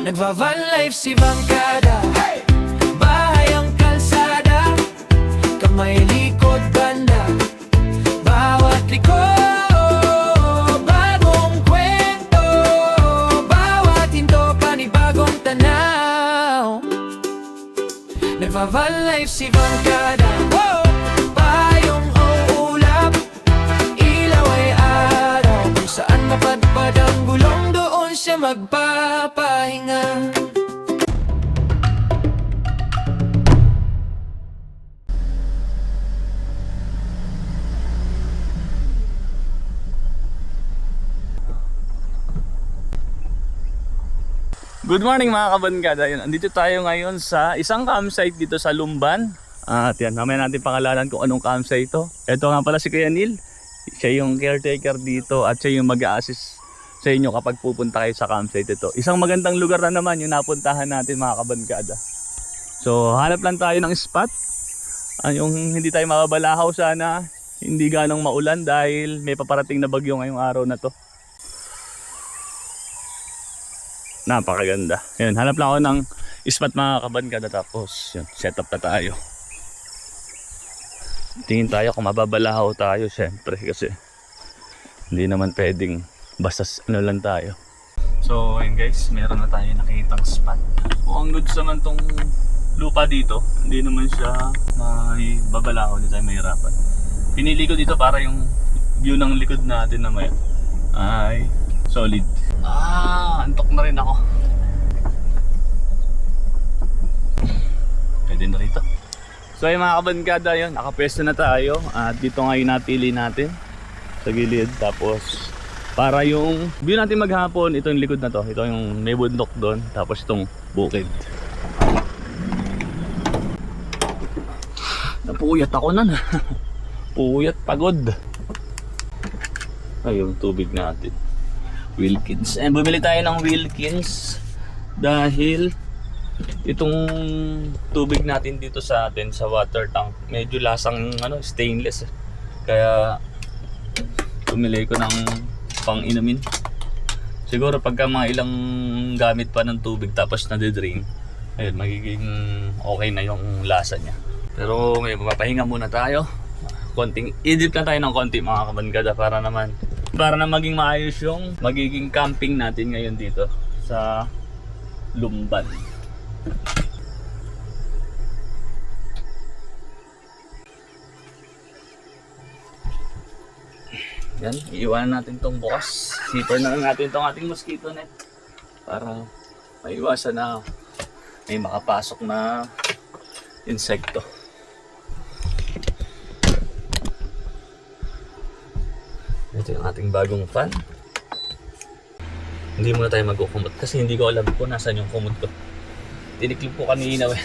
Nagva-van life si Bangkada, bahay ang kalsada, kamay likod banda, bawat liko bagong kwento, bawat hinto panibagong tanaw. Nagva-van life si Bangkada, payong o ulap, ilaw ay araw, kung saan mapadpad ang gulong doon siya magpapahinga. Good morning mga kabangkada. Andito tayo ngayon sa isang campsite dito sa Lumban. At yan, mamaya natin pangalanan kung anong campsite ito. Ito nga pala si Kuya Neil. Siya yung caretaker dito at siya yung mag-a-assist sa inyo kapag pupunta kayo sa campsite ito. Isang magandang lugar na naman yung napuntahan natin mga kabangkada. So hanap lang tayo ng spot. Yung hindi tayo mababalahaw sana. Hindi ganong maulan dahil may paparating na bagyo ngayong araw na to. Napakaganda. Ayun, hanap lang ako ng spot mga kabangkada, tapos yun, set up na tayo. Tingin tayo kung mababalahaw tayo syempre kasi hindi naman pwedeng basta ano lang tayo. So ayun guys, meron na tayo nakitang spot. Mukhang goods naman tong lupa dito. Hindi naman siya may babalahaw, hindi tayo mahirapan. Pinili ko dito para yung view ng likod natin na may ay solid. Antok na rin ako. Pwede na rito. So ay mga kabangkada, yun, nakapwesto na tayo. At dito ngayon napili natin sa gilid. Tapos para yung view natin maghapon, ito yung likod na to. Ito yung may bundok doon. Tapos itong bukid. Napuyat ako na. Puyat, pagod. Ay, yung tubig natin. Wilkins. And bumili tayo ng Wilkins dahil itong tubig natin dito sa atin sa water tank medyo lasang stainless. Kaya bumili ko ng pang inumin. Siguro pagka mga ilang gamit pa ng tubig tapos na-drain, ayun, magiging okay na yung lasa niya. Pero may mapapahinga muna tayo. Konting idip na tayo ng konti mga kabangkada para na maging maayos yung magiging camping natin ngayon dito sa Lumban. Yan, iiwanan natin tong bukas. Zipper na lang natin tong ating mosquito net para maiwasan na may makapasok na insekto. Ito yung ating bagong fan. Hindi muna tayo magkukumot kasi hindi ko alam kung nasan yung kumot ko. Tiniklip ko kanina eh.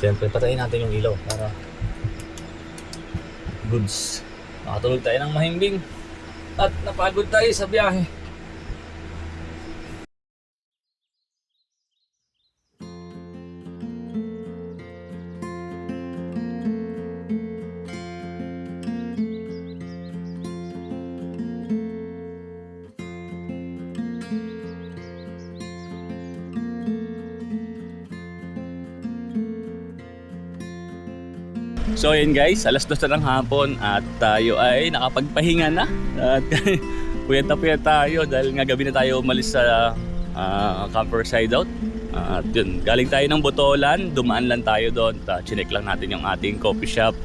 Siyempre patayin natin yung ilaw para goods. Makatulog tayo ng mahimbing at napagod tayo sa biyahe. So yun guys, alas 2 na ng hapon at tayo ay nakapagpahinga na. At puyat na puyat tayo dahil nga gabi na tayo umalis sa camper side out. At yun, galing tayo ng Botolan, dumaan lang tayo doon. Chinek lang natin yung ating coffee shop.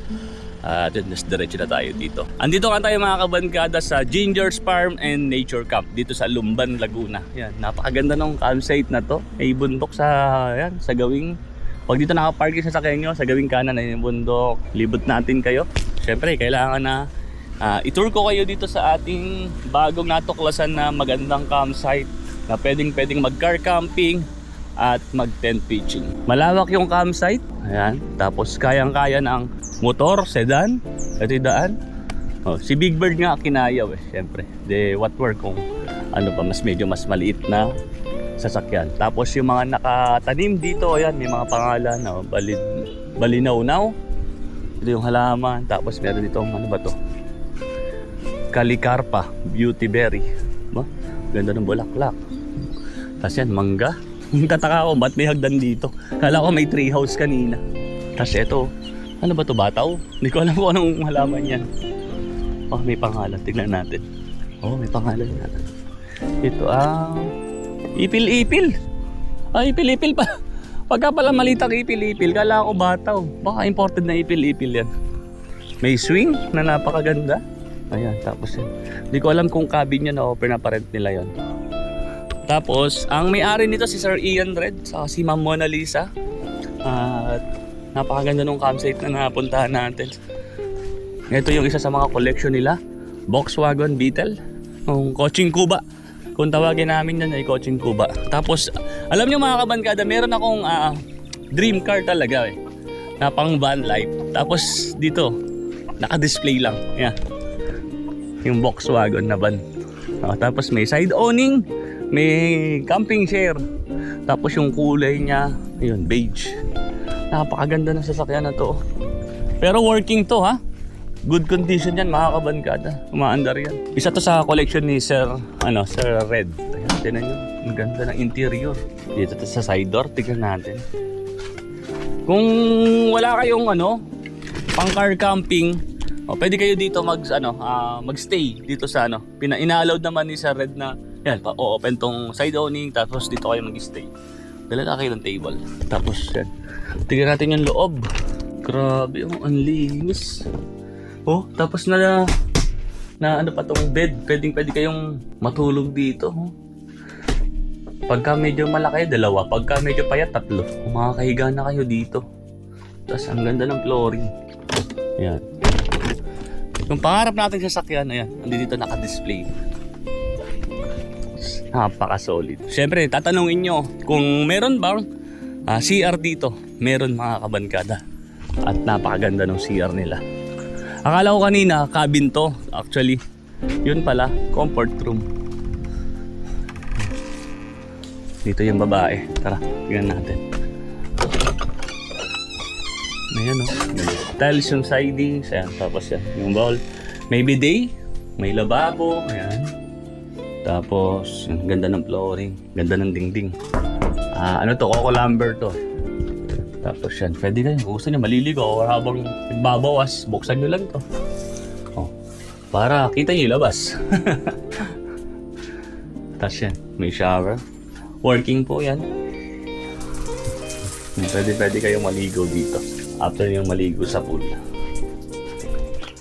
At yun, just diretso na tayo dito. Andito nga tayo mga kabangkada sa Ginger's Farm and Nature Camp dito sa Lumban, Laguna. Yan, napakaganda ng campsite na to. May bundok sa gawing. Pag dito nakaparking sa sasakyan nyo, sa gawing kanan ay yung bundok. Libot natin kayo. Siyempre, kailangan na i-tour ko kayo dito sa ating bagong natuklasan na magandang campsite na pwedeng mag-car camping at mag-tent pitching. Malawak yung campsite. Ayan. Tapos kayang-kaya ng motor, sedan. Ito yung daan. Si Big Bird nga kinayaw eh. Siyempre. What work kung ano pa, medyo mas maliit na sasakyan. Tapos yung mga nakatanim dito, ayan, may mga pangalan, Balinaw-naw. Ito yung halaman. Tapos meron dito, ano ba to? Calicarpa, beauty berry. Ganda ng bulaklak. Tapos yan, mangga. Tataka ako, ba't may hagdan dito? Kala ko may tree house kanina. Tapos ito, ano ba to, bataw? Hindi ko alam kung anong halaman yan. Oh, may pangalan. Tignan natin. Oh, may pangalan na. Ito ipil-ipil. Ipil-ipil pa. Pagka pala malitang ipil-ipil, kala ko bataw. Baka imported na ipil-ipil yan. May swing na napakaganda. Ayan, tapos yan. Hindi ko alam kung cabin yan o pinaparent nila yon. Tapos, ang may-ari nito si Sir Ian Red, saka si Ma'am Mona Lisa. At napakaganda nung campsite na napuntahan natin. Ito yung isa sa mga collection nila, Volkswagen Beetle, yung Coaching Kuba. Kung tawagin namin yan ay Coaching Kuba. Tapos, alam nyo mga kabankada, meron akong dream car talaga na pang van life. Tapos dito, naka-display lang. Yan. Yung Volkswagen na van. Tapos may side awning, may camping chair. Tapos yung kulay niya, ayun, beige. Napakaganda ng sasakyan na to. Pero working to ha. Good condition yan, mga kabankada. Umaandar yan. Isa to sa collection ni Sir Red. Ayan, tinan nyo. Ang ganda ng interior. Dito to sa side door, tignan natin. Kung wala kayong pang car camping, pwede kayo dito magstay dito sa ina-allowed naman ni Sir Red na yan, open tong side awning, tapos dito kayo mag-stay. Dala na kayo ng table. Tapos yan. Tignan natin yung loob. Grabe, ang linis. Tapos na ano pa tong bed. Pwede kayong matulog dito. Pagka medyo malaki, 2. Pagka medyo payat, 3. Makakahiga na kayo dito. Tapos ang ganda ng flooring. Ayan. Yung pangarap natin sa sakyan, ayan, dito naka-display. Napaka-solid. Siyempre, tatanungin nyo kung meron bang CR dito. Meron, mga kabankada. At napakaganda ng CR nila. Akala ko kanina, cabin to. Actually, yun pala, comfort room. Dito yung babae. Tara, tingnan natin. Ayan tiles yung sidings. Ayan, tapos yan, yung bowl. May bidet, may lababo. Ayan. Tapos, yung ganda ng flooring. Ganda ng dingding. Coco lumber to. Tapos yan, pwede kayo. Kung gusto nyo maliligo o habang nagbabawas, buksan nyo lang to. Para kita nyo yung labas. Tapos yan, may shower. Working po yan. Pwede kayong maligo dito. After yung maligo sa pool.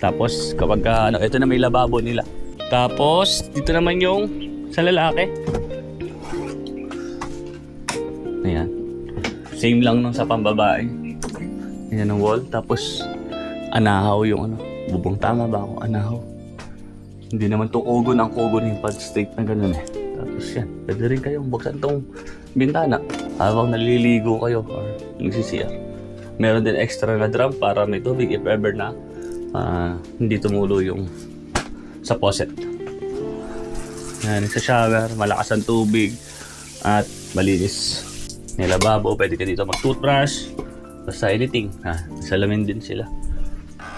Tapos kapag ito na may lababo nila. Tapos dito naman yung sa lalaki. Ayan. Same lang nung sa pambabae. Ayan ang wall. Tapos anahaw yung bubong, tama ba ako? Anahaw. Hindi naman to kugon ang kugon yung pad state na ganun Tapos yan. Pwede rin kayong buksan tong bintana habang naliligo kayo or nagsisiyar. Meron din extra na drum para may tubig if ever na hindi tumulo yung sa faucet. Yan, sa shower, malakas ang tubig at malinis. May lababo, pwede ka dito mag-toothbrush. Basta anything, salamin din sila.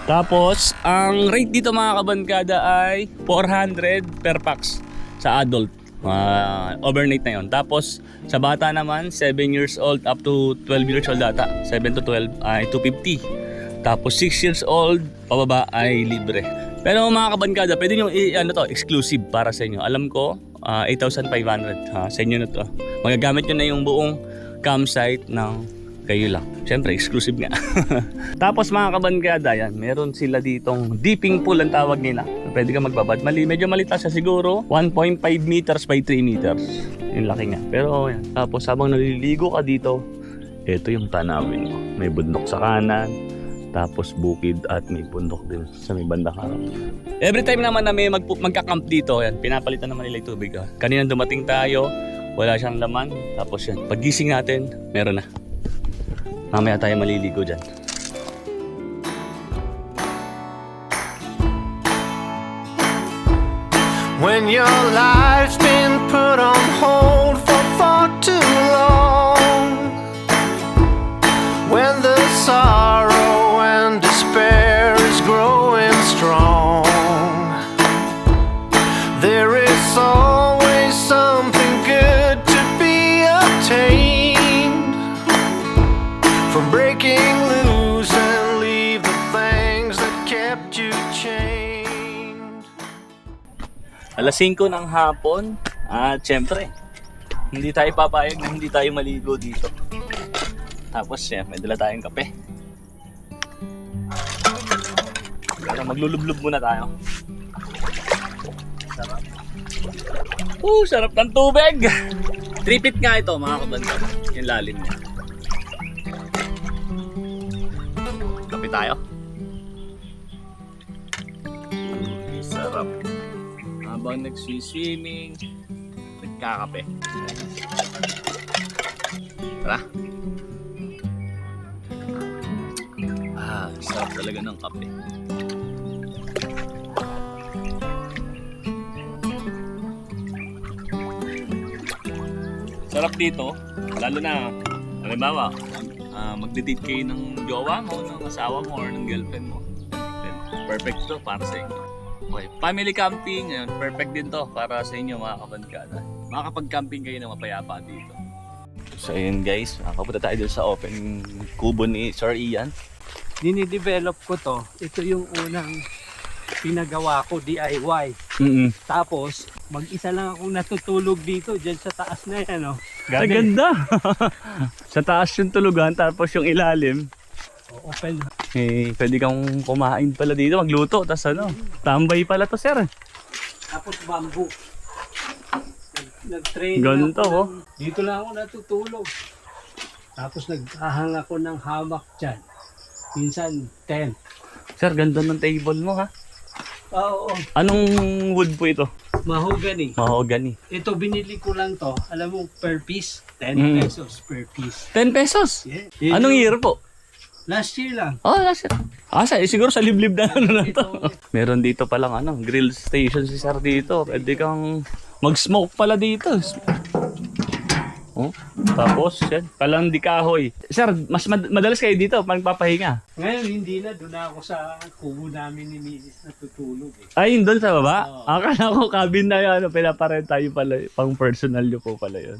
Tapos, ang rate dito mga kabankada ay 400 per pax sa adult. Overnight na yon. Tapos sa bata naman 7 years old up to 12 years old data, 7 to 12 ay 250. Tapos 6 years old pababa ay libre. Pero mga kabankada, pwede nyo exclusive para sa inyo. Alam ko 8,500 sa inyo na to. Magagamit nyo na yung buong campsite ng kayo lang. Siyempre exclusive nga. Tapos mga kabankada, yan, meron sila ditong dipping pool ang tawag nila. Pwede ka magbabad. Medyo maliit siya siguro. 1.5 meters by 3 meters. Yung laki nga. Pero yan. Tapos habang naliligo ka dito, ito yung tanawin mo. May bundok sa kanan. Tapos bukid at may bundok din sa may bandang harap. Every time naman na may magka-camp dito, yan, pinapalitan naman nila yung tubig. Kanina dumating tayo, wala siyang laman. Tapos yan, paggising natin, meron na. Mamaya tayo maliligo dyan. When your life's been put on hold for far too long, when the sorrow and despair is growing strong, there is always Alas 5 ng hapon. At syempre, hindi tayo papayag na hindi tayo maligo dito. Tapos may dala tayong kape. Pero maglulublob muna tayo. Sarap. Sarap ng tubig! 3 feet nga ito mga kabanda. Yung lalim niya. Kape tayo. Sarap. Habang nagsiswimming, nagkakape. Tara. Sarap talaga ng kape. Sarap dito, lalo na, halimbawa, magde-date kayo ng jowa mo, ng asawa mo, or ng girlfriend mo. Then, perfect to para sa inyo. Okay, family camping, perfect din to para sa inyo mga kabandkada. Makakapag-camping kayo na mapayapa dito. So ayun guys, makapunta tayo dito sa open kubo ni Sir Ian. Dinidevelop ko to. Ito yung unang pinagawa ko, DIY. Tapos, mag-isa lang akong natutulog dito, dyan sa taas na yan. Ganda! Sa taas yung tulugan, tapos yung ilalim. Open. Pwede kang kumain pala dito, magluto, tapos tambay pala to sir. Tapos bamboo. Nag-train Ganito, ako. oh. Dito lang ako natutulog. Tapos naghahang ako ng hamak dyan. Minsan, tent. Sir, ganda ng table mo ha. Oo. Anong wood po ito? Mahogany. Mahogany. Ito, binili ko lang to. Alam mo, per piece, 10 pesos per piece. 10 pesos? Yeah. Anong year po? Last year lang. Oh, last year. Siguro sa liblib na na to. Ito. Meron dito palang grill station si sir dito. Pwede kang mag-smoke pala dito. Oh, tapos yan, palang di kahoy. Sir, mas madalas kayo dito magpapahinga. Ngayon, hindi na. Doon na ako sa kubo namin ni Mrs. natutulog. Ay, yun doon sa baba? Oo. Akala ko cabin na yun. Pinaparenta tayo pala. Pang personal nyo po pala yun.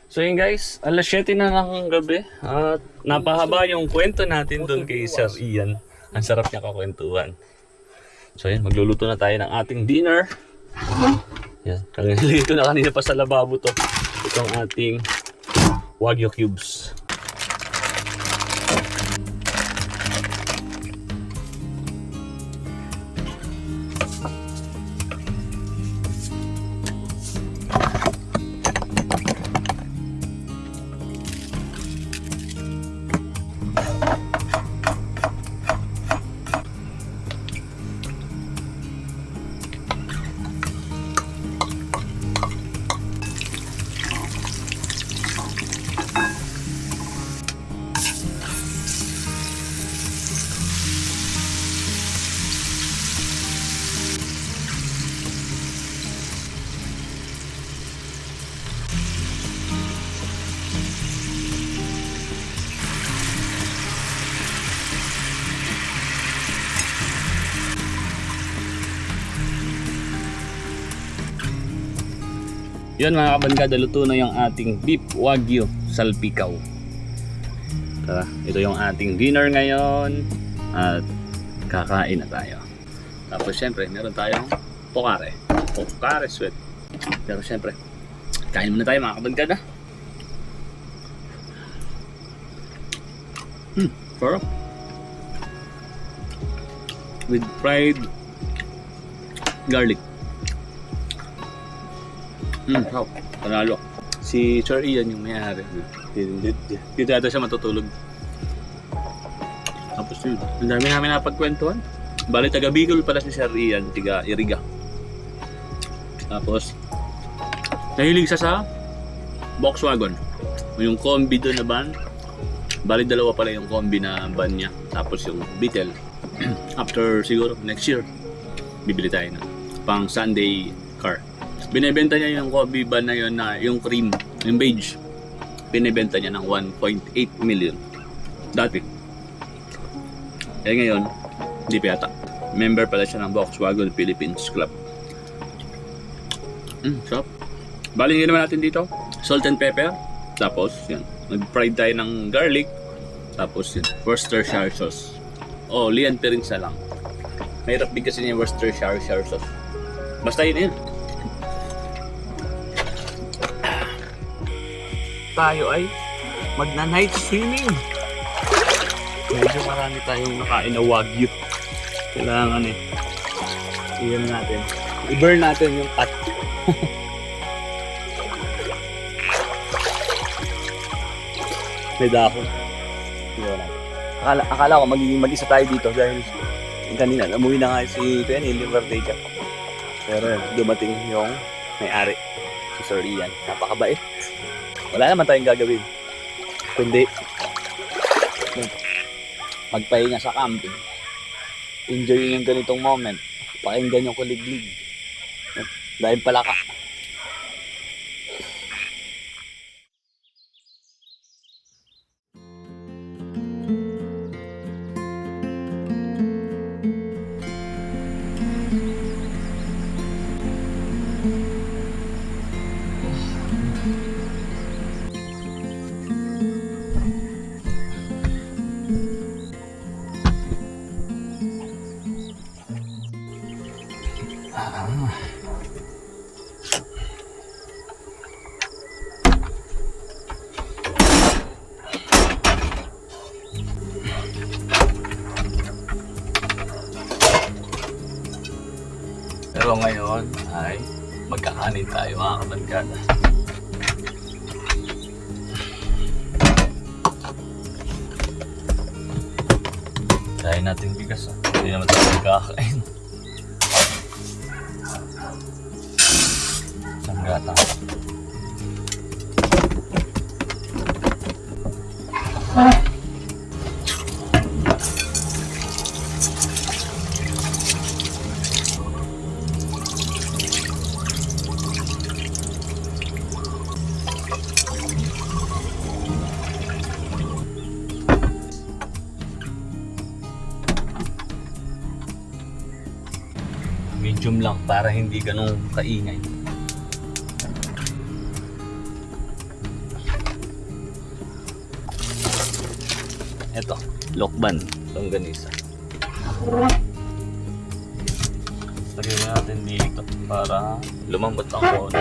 So yun guys, alas 7 na ng gabi at napahaba yung kwento natin doon kay Sir Ian. Ang sarap niya kakwentuhan. So yun, magluluto na tayo ng ating dinner. Yan, ito na kanina pa sa lababo to. Itong ating Wagyu cubes. Yun mga kabangkada, luto na yung ating beef wagyu salpikaw. Ito yung ating dinner ngayon at kakain na tayo. Tapos syempre meron tayong pokare sweet. Pero syempre kain muna tayo mga kabangkada. Sarap. With fried garlic. Sarap. Panalo. Si Sir Ian yung may-ari. Dito yata siya matutulog. Tapos yun, ang dami namin napagkwentuhan. Bali, taga Bicol pala si Sir Ian, tiga Iriga. Tapos, nahilig siya sa Volkswagen. Yung combi doon na van. Bali, dalawa pala yung combi na van niya. Tapos yung Beetle. After siguro next year, bibili tayo na pang Sunday car. Binebenta niya yung combi van na yun, na yung cream, yung beige. Binebenta niya ng 1.8 million. Dati. Kaya ngayon, hindi pa yata. Member pala siya ng Volkswagen Philippines Club. Sarap. Bali naman natin dito. Salt and pepper. Tapos, yan. Nag-fried tayo ng garlic. Tapos, yun. Worcestershire sauce. Oh, liyan pa rin sa lang. Mahirap din kasi yung Worcestershire sauce. Basta yun. Tayo ay magna-night swimming. Medyo marami tayong nakain na wagyu. Kailangan iyan natin. I-burn natin yung cut. May dahon. Akala ko magiging mag-isa tayo dito dahil kanina umuwi na nga si Penny, yung birthday niya. Pero dumating yung may-ari, si Sir Ian. Napakabait. Wala naman tayong gagawin. Kundi magpahinga sa camping. Enjoy yung ganitong moment. Pakinggan yung kuliglig. Dahil palaka. Pero ngayon ay magkakanin tayo mga kabarkada. Kain natin bigas. Hindi naman tayo magkakain. Isang gatang. Medium lang para hindi ganun kaingay. Ito, lokban, longganisa. Lagyan natin dito para lumambot ang konti.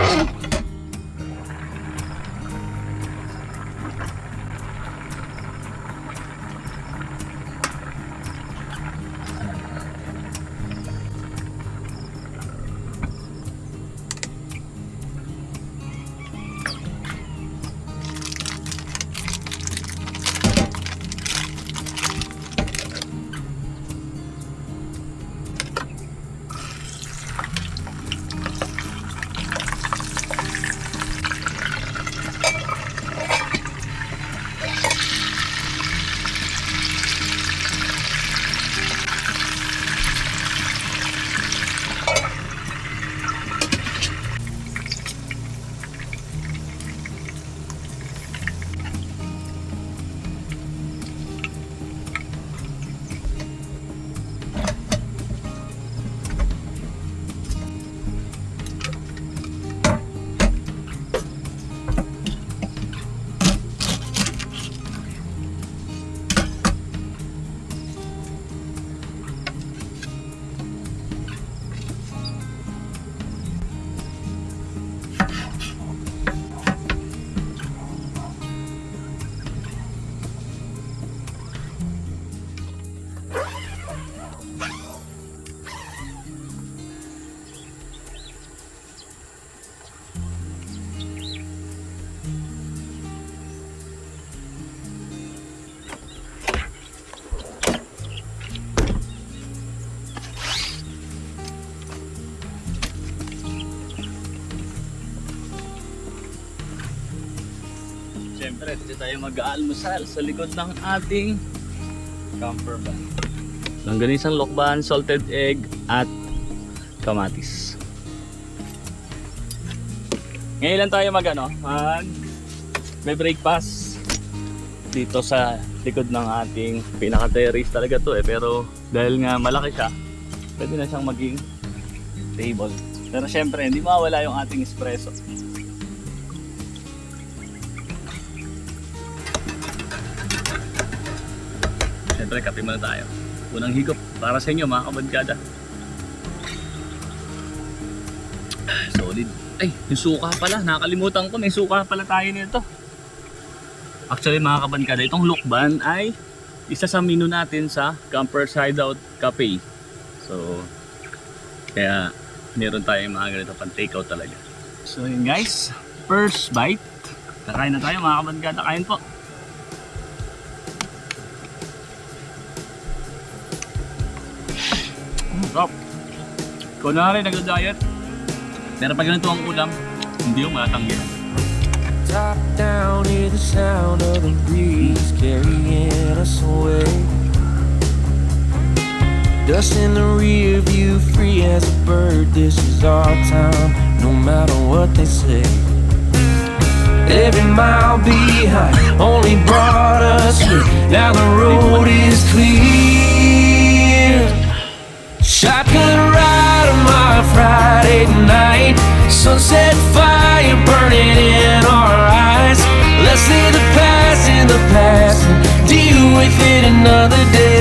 Siyempre, dito tayo mag-aalmusal sa likod ng ating camper van. Langganisang lokban, salted egg, at kamatis. Ngayon lang tayo may breakfast dito sa likod ng ating pinaka-terrace talaga to pero dahil nga malaki siya, pwede na siyang maging table. Pero syempre, hindi mawala yung ating espresso. Syempre, kape muna tayo. Unang higop para sa inyo mga kabadkada. Solid. Ay, yung suka pala. Nakakalimutan ko, may suka pala tayo nito. Actually mga kabadkada, itong Lukban ay isa sa menu natin sa Campers Hideout Cafe. So, kaya meron tayong mga ganito pang takeout talaga. So yun guys, first bite. Kakain na tayo mga kabadkada, kain po. Stop. Ikaw na rin nagda-diet. Pero pag ganito ang ulam, hindi yung malatanggi. Top down, hear the sound of the breeze carrying us away. Dust in the rear view, free as a bird. This is our time, no matter what they say. Every mile behind only brought us here. Now the road is clear. Shotgun ride on my Friday night. Sunset fire burning in our eyes. Let's leave the past in the past and deal with it another day.